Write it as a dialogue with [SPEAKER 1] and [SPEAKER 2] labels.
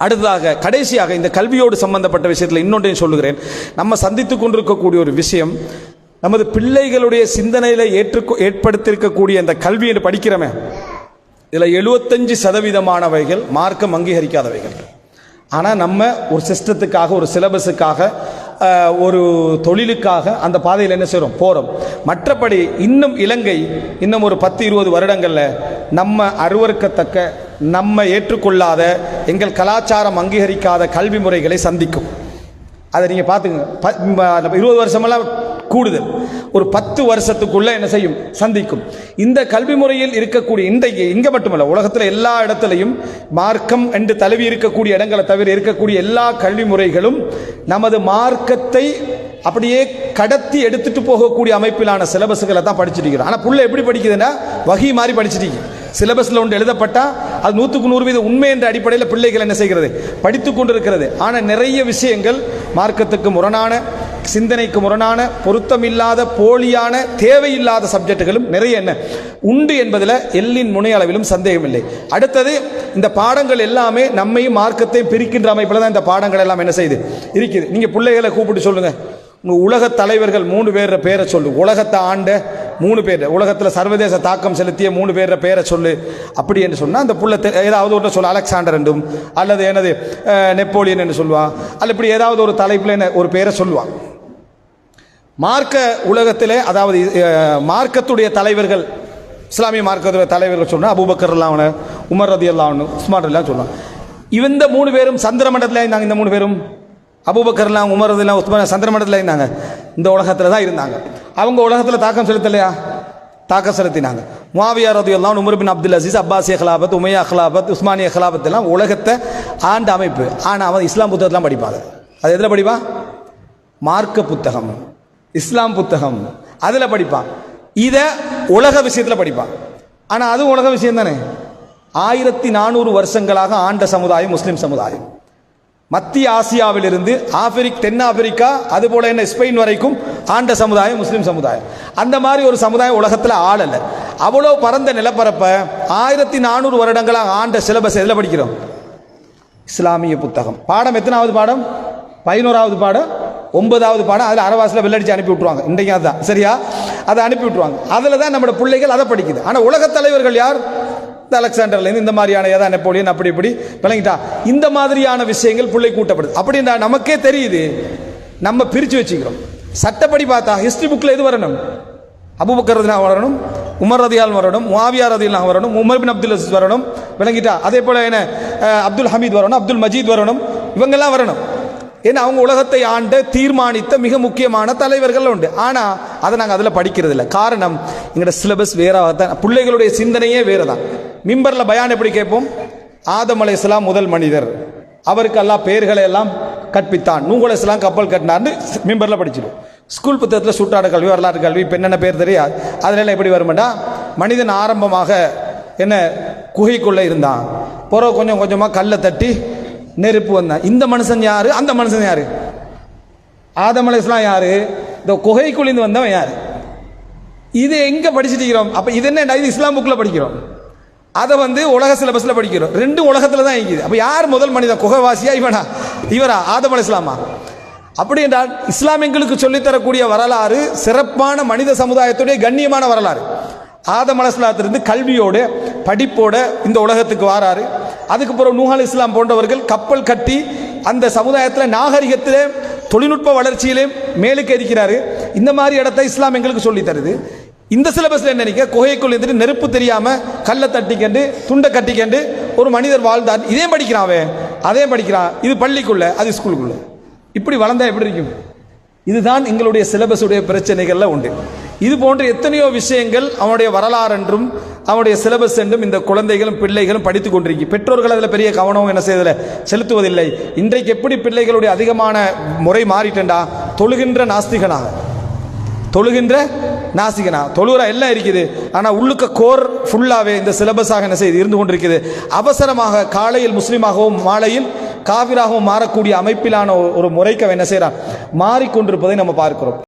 [SPEAKER 1] அடுத்ததாக கடைசியாக இந்த கல்வியோடு சம்பந்தப்பட்ட விஷயத்தில் இன்னொன்றையும் சொல்லுகிறேன். நம்ம சந்தித்துக் கொண்டிருக்கக்கூடிய ஒரு விஷயம், நமது பிள்ளைகளுடைய சிந்தனையில் ஏற்படுத்தியிருக்கக்கூடிய இந்த கல்வி என்று படிக்கிறோமே, இதில் 75% மார்க்கம் அங்கீகரிக்காதவைகள். ஆனால் நம்ம ஒரு சிஸ்டத்துக்காக, ஒரு சிலபஸுக்காக, ஒரு தொழிலுக்காக அந்த பாதையில் என்ன செய்கிறோம், போகிறோம். மற்றபடி இன்னும் இலங்கை இன்னும் ஒரு 10-20 வருடங்களில் நம்ம அருவருக்கத்தக்க, நம்ம ஏற்றுக்கொள்ளாத, எங்கள் கலாச்சாரம் அங்கீகரிக்காத கல்வி முறைகளை சந்திக்கும். அதை நீங்கள் பார்த்துங்க. 20 வருஷமெல்லாம் கூடுதல், ஒரு 10 வருஷத்துக்குள்ள என்ன செய்யும், சந்திக்கும். இந்த கல்வி முறையில் இருக்கக்கூடிய இன்றைக்கு இங்கே மட்டுமல்ல, உலகத்தில் எல்லா இடத்துலையும் மார்க்கம் என்று தழுவி இருக்கக்கூடிய இடங்களை தவிர இருக்கக்கூடிய எல்லா கல்வி முறைகளும் நமது மார்க்கத்தை அப்படியே கடத்தி எடுத்துட்டு போகக்கூடிய அமைப்பிலான சிலபஸ்களை தான் படிச்சுட்டு இருக்கிறோம். ஆனால் புள்ள எப்படி படிக்குதுன்னா வகி மாதிரி படிச்சுட்டு சிலபஸில் ஒன்று எழுதப்பட்டால் அது 100% உண்மை என்ற அடிப்படையில் பிள்ளைகள் என்ன செய்கிறது, படித்து கொண்டிருக்கிறது. ஆனால் நிறைய விஷயங்கள் மார்க்கத்துக்கு முரணான, சிந்தனைக்கு முரணான, பொருத்தமில்லாத, போலியான, தேவையில்லாத சப்ஜெக்டுகளும் நிறைய என்ன உண்டு என்பதில் எல்லின் முனை அளவிலும் சந்தேகமில்லை. அடுத்தது, இந்த பாடங்கள் எல்லாமே நம்மையும் மார்க்கத்தையும் பிரிக்கின்ற அமைப்பில் தான் இந்த பாடங்கள் எல்லாம் என்ன செய்யுது இருக்குது. நீங்கள் பிள்ளைகளை கூப்பிட்டு சொல்லுங்கள், உங்கள் உலக தலைவர்கள் 3 பேர பேரை சொல்லு, உலகத்தை ஆண்ட 3 பேர், உலகத்தில் சர்வதேச தாக்கம் செலுத்திய 3 பேர பேரை சொல்லு. அப்படி என்று சொன்னால் அந்த புள்ள ஏதாவது ஒன்று சொல்ல, அலெக்சாண்டர் என்றும் அல்லது என்னது நெப்போலியன் என்று சொல்லுவான், அல்ல இப்படி ஏதாவது ஒரு தலைப்பில் என்ன ஒரு பேரை சொல்லுவான். மார்க்க உலகத்திலே, அதாவது மார்க்கத்துடைய தலைவர்கள், இஸ்லாமிய மார்க்கத்துடைய தலைவர்கள் சொன்னால் அபூபக்கர் எல்லாம், உமர் ரலியல்லாஹு அன்ஹு, உஸ்மான் எல்லாம் சொல்லுவான். இந்த 3 பேரும் சந்திர மண்டலத்தில் இருந்தாங்க. இந்த 3 பேரும் அபூபக்கர்லாம், உமர் ரலியல்லாஹு, உஸ்மான் சந்திர மண்டலத்தில் இருந்தாங்க. இந்த உலகத்தில் தான் இருந்தாங்க. அவங்க உலகத்தில் தாக்கம் செலுத்தலையா? தாக்கம் செலுத்தினாங்க. முஆவியா ரலியல்லாஹு அன்ஹு, உமர் பின் அப்துல் அசீஸ், அப்பாசிய ஹிலாபத், உமையா ஹிலாபத், உஸ்மானிய ஹிலாபத் எல்லாம் உலகத்தை ஆண்ட அமைப்பு. ஆனால் அவன் இஸ்லாம் புத்தகத்தெல்லாம் படிப்பாங்க. அது எதில் படிப்பான்? மார்க்க புத்தகம், இஸ்லாம் புத்தகம், அதில் படிப்பான். இதை உலக விஷயத்தில் படிப்பான். ஆனால் அதுவும் உலக விஷயம் தானே. 1400 வருஷங்களாக ஆண்ட சமுதாயம் முஸ்லிம் சமுதாயம். மத்திய ஆசியாவிலிருந்து தென்னாப்பிரிக்கா, அதுபோல என்ன ஸ்பெயின் வரைக்கும் ஆண்ட சமுதாயம் முஸ்லிம் சமுதாயம். அந்த மாதிரி ஒரு சமுதாயம் உலகத்தில் ஆளலை. அவ்வளோ பரந்த நிலப்பரப்ப 1400 வருடங்களாக ஆண்ட சிலபஸ் எதில் படிக்கிறோம்? இஸ்லாமிய புத்தகம். பாடம் எத்தனாவது பாடம்? 11வது பாடம், 9வது பாடம். அதில் அரவாசில் வெள்ளடிச்சு அனுப்பி விட்டுருவாங்க. இன்றைக்கு அதுதான் சரியா, அதை அனுப்பி விட்டுருவாங்க. அதில் தான் நம்மளோட பிள்ளைகள் அதை படிக்குது. ஆனால் உலக தலைவர்கள் யார்? அலெக்சாண்டர்லேருந்து இந்த மாதிரியான ஏதா நெப்போலியன், அப்படி இப்படி விளங்கிட்டா, இந்த மாதிரியான விஷயங்கள் பிள்ளை கூட்டப்படுது. அப்படின்னா நமக்கே தெரியுது, நம்ம பிரித்து வச்சுக்கிறோம். சட்டப்படி பார்த்தா ஹிஸ்டரி புக்கில் எது வரணும்? அபூபக்கர் ரலியல்லாஹு வரணும், உமர் ரலியல்லாஹு வரணும், முஆவியா ரலியல்லாஹு வரணும், உமர் பின் அப்துல் அசீஸ் வரணும், விளங்கிட்டா. அதே போல என்ன அப்துல் ஹமீத் வரணும், அப்துல் மஜீத் வரணும், இவங்கெல்லாம் வரணும். ஏன்னா அவங்க உலகத்தை ஆண்ட தீர்மானித்த மிக முக்கியமான தலைவர்கள் உண்டு. ஆனால் அதை நாங்கள் அதில் படிக்கிறது இல்லை. காரணம், எங்களோட சிலபஸ் வேறாகத்தான், பிள்ளைகளுடைய சிந்தனையே வேறு தான். மிம்பரில் பயான் எப்படி கேட்போம்? ஆதம் அலைஹிஸ்ஸலாம் முதல் மனிதர், அவருக்கு அல்லாஹ் பெயர்களை எல்லாம் கற்பித்தான், நூஹ் அலைஹிஸ்ஸலாம் கப்பல் கட்டினார்னு மிம்பரில் படிச்சிடும். ஸ்கூல் புத்தகத்தில் சுற்றாட கல்வி, வரலாற்று கல்வி, இப்போ என்னென்ன பேர் தெரியாது, அதிலெல்லாம் எப்படி வருமாண்டா, மனிதன் ஆரம்பமாக என்ன குகைக்குள்ளே இருந்தான், பிறகு கொஞ்சம் கொஞ்சமாக கல்லை தட்டி நெருப்பு வந்தான். இந்த மனுஷன் யாரு? அந்த மனுஷன் யாரு? ஆதம் அலைஹிஸ்ஸலாம் யாரு? இந்த குகைக்குள்ளிருந்து வந்தவன் யாரு? இது எங்க படிச்சுட்டு இருக்கிறோம்? அப்ப இது என்ன? இது இஸ்லாம் புக்ல படிக்கிறோம், அதை உலக சிலபஸ்ல படிக்கிறோம். ரெண்டும் உலகத்துல தான் இருக்குது. அப்ப யார் முதல் மனிதன்? குகைவாசியா இவரா ஆதம் அலைஹிஸ்ஸலாமா? அப்படி என்றால் இஸ்லாம் எங்களுக்கு சொல்லித்தரக்கூடிய வரலாறு சிறப்பான மனித சமுதாயத்துடைய கண்ணியமான வரலாறு. ஆதம் அலைஹிஸ்ஸலாத்திலிருந்து கல்வியோட, படிப்போட இந்த உலகத்துக்கு வாராரு. அதுக்கு பிறகு நூஹ் அலைஹிஸ்ஸலாம் போன்றவர்கள் கப்பல் கட்டி அந்த சமுதாயத்தில் நாகரிகத்திலே, தொழில்நுட்ப வளர்ச்சியிலே மேலுக்கு இருக்கிறாரு. இந்த மாதிரி இடத்தை இஸ்லாம் எங்களுக்கு சொல்லி தருது. இந்த சிலபஸ்ல என்ன நினைக்க, குகைக்குள் இருந்துட்டு நெருப்பு தெரியாம கல்லை தட்டிக்கண்டு துண்டை கட்டிக்கண்டு ஒரு மனிதர் வாழ்ந்தார். இதே படிக்கிறான், அதே படிக்கிறான். இது பள்ளிக்குள்ள, அது ஸ்கூலுக்குள்ள. இப்படி வளர்ந்தா எப்படி இருக்கும்? இதுதான் எங்களுடைய சிலபஸுடைய பிரச்சனைகள்ல உண்டு. இது போன்ற எத்தனையோ விஷயங்கள் அவனுடைய வரலாறு என்றும் அவனுடைய சிலபஸ் என்றும் இந்த குழந்தைகளும் பிள்ளைகளும் படித்துக் கொண்டிருக்கி. பெற்றோர்கள் அதில் பெரிய கவனம் என்ன செய்வதில்லை, செலுத்துவதில்லை. இன்றைக்கு எப்படி பிள்ளைகளுடைய அதிகமான முறை மாறிட்டா, தொழுகின்ற நாஸ்திகனாக, தொழுகிற எல்லாம் இருக்குது. ஆனால் உள்ளுக்க கோர் ஃபுல்லாகவே இந்த சிலபஸாக என்ன செய்து இருந்து கொண்டிருக்குது. அவசரமாக காலையில் முஸ்லீமாகவும் மாலையில் காவிராகவும் மாறக்கூடிய அமைப்பிலான ஒரு முறைக்கு என்ன செய்யறான், மாறிக்கொண்டிருப்பதை நம்ம பார்க்கிறோம்.